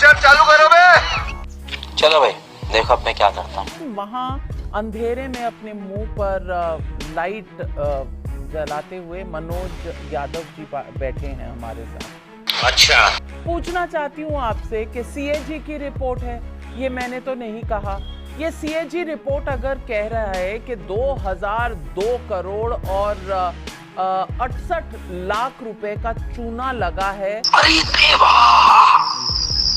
Charger चालू करो बे। चलो भाई देखो अब मैं क्या करता हूँ। वहाँ अंधेरे में अपने मुंह पर लाइट जलाते हुए मनोज यादव जी बैठे हैं हमारे साथ। अच्छा, पूछना चाहती हूँ आपसे कि सीएजी की रिपोर्ट है, ये मैंने तो नहीं कहा। ये सीएजी रिपोर्ट अगर कह रहा है कि 2002 करोड़ और 68 लाख रुपए का चूना लगा है, अरे देवा,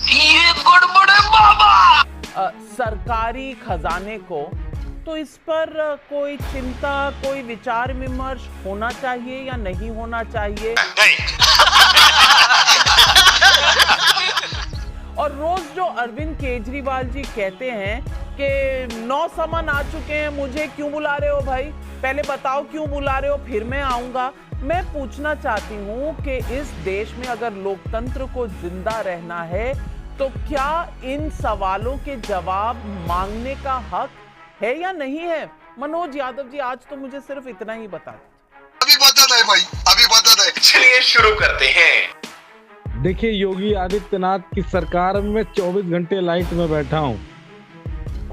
ये गड़बड़ है बाबा। सरकारी खजाने को, तो इस पर कोई चिंता, कोई विचार विमर्श होना चाहिए या नहीं होना चाहिए? और रोज जो अरविंद केजरीवाल जी कहते हैं कि 9 समन आ चुके हैं, मुझे क्यों बुला रहे हो भाई, पहले बताओ क्यों बुला रहे हो, फिर मैं आऊंगा। मैं पूछना चाहती हूं कि इस देश में अगर लोकतंत्र को जिंदा रहना है तो क्या इन सवालों के जवाब मांगने का हक है या नहीं है? मनोज यादव जी, आज तो मुझे सिर्फ इतना ही बता दीजिए। अभी बता दे भाई, अभी बता दे। चलिए शुरू करते हैं। देखिए, योगी आदित्यनाथ की सरकार में मैं 24 घंटे लाइट में बैठा हूं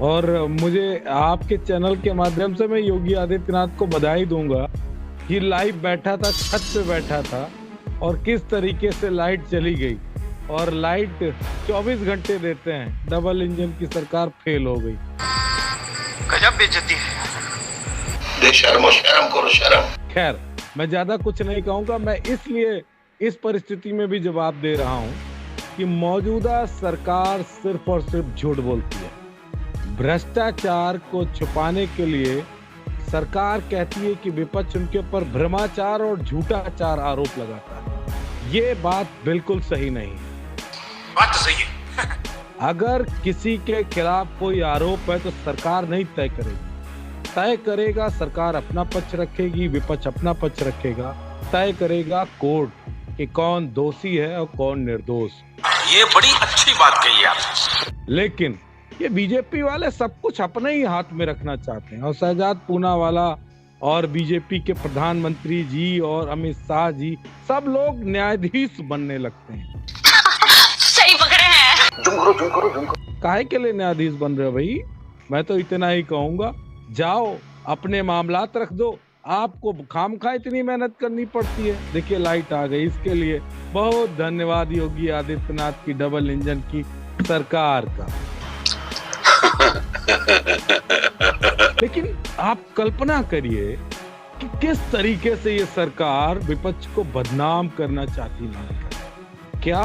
और मुझे आपके चैनल के माध्यम से मैं योगी आदित्यनाथ को बधाई दूंगा कि लाइव बैठा था, छत पे बैठा था और किस तरीके से लाइट चली गई और लाइट 24 घंटे देते हैं। डबल इंजन की सरकार फेल हो गई। गजब बेइज्जती है। शर्म करो, शर्म। खैर, मैं ज्यादा कुछ नहीं कहूंगा। मैं इसलिए इस परिस्थिति में भी जवाब दे रहा हूं कि मौजूदा सरकार सिर्फ और सिर्फ झूठ बोलती है। भ्रष्टाचार को छुपाने के लिए सरकार कहती है कि विपक्ष उनके ऊपर भ्रमाचार और झूठाचार आरोप लगाता है। ये बात बिल्कुल सही नहीं है। बात तो सही है। अगर किसी के खिलाफ कोई आरोप है तो सरकार नहीं तय करेगा। सरकार अपना पक्ष रखेगी, विपक्ष अपना पक्ष रखेगा। तय करेगा कोर्ट कि कौन दोषी है और कौन निर्दोष। ये बड़ी अच्छी बात कही आप। लेकिन ये बीजेपी वाले सब कुछ अपने ही हाथ में रखना चाहते हैं और शहजाद पूनावाला और बीजेपी के प्रधानमंत्री जी और अमित शाह जी सब लोग न्यायाधीश बनने लगते हैं। सही पकड़े हैं। जुम करो। काहे के लिए न्यायाधीश बन रहे हो भाई? मैं तो इतना ही कहूंगा, जाओ अपने मामलात रख दो। आपको खामखा इतनी मेहनत करनी पड़ती है। देखिए, लाइट आ गई, इसके लिए बहुत धन्यवाद योगी आदित्यनाथ की डबल इंजन की सरकार का। लेकिन आप कल्पना करिए कि किस तरीके से ये सरकार विपक्ष को बदनाम करना चाहती है। क्या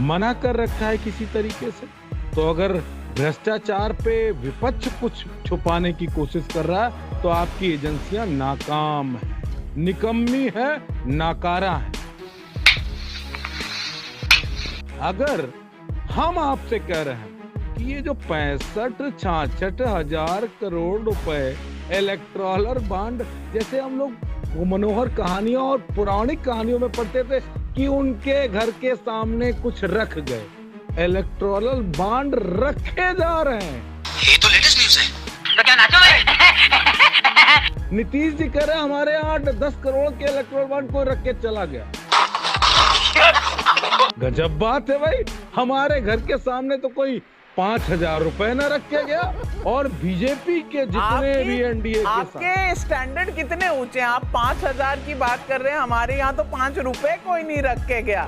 मना कर रखा है किसी तरीके से? तो अगर भ्रष्टाचार पे विपक्ष कुछ छुपाने की कोशिश कर रहा है तो आपकी एजेंसियां नाकाम है, निकम्मी है, नाकारा है। अगर हम आपसे कह रहे हैं कि ये जो 65-66 हजार करोड़ रुपए इलेक्टोरल बॉन्ड, जैसे हम लोग वो मनोहर कहानियों और पौराणिक कहानियों में पढ़ते थे कि उनके घर के सामने कुछ रख गए, इलेक्टोरल बॉन्ड रखे जा रहे हैं। ये तो लेटेस्ट न्यूज़ है। तो क्या नाचोगे? नीतीश जी कह रहे हैं हमारे यहाँ 8-10 करोड़ के इलेक्टोरल बॉन्ड कोई रख के चला गया। गजब बात है भाई, हमारे घर के सामने तो कोई 5,000 रुपए न रखे गया। और बीजेपी के जितने भी एनडीए के आपके स्टैंडर्ड कितने ऊंचे हैं? आप 5,000 की बात कर रहे हैं, हमारे यहाँ तो 5 रुपए कोई नहीं रख के गया।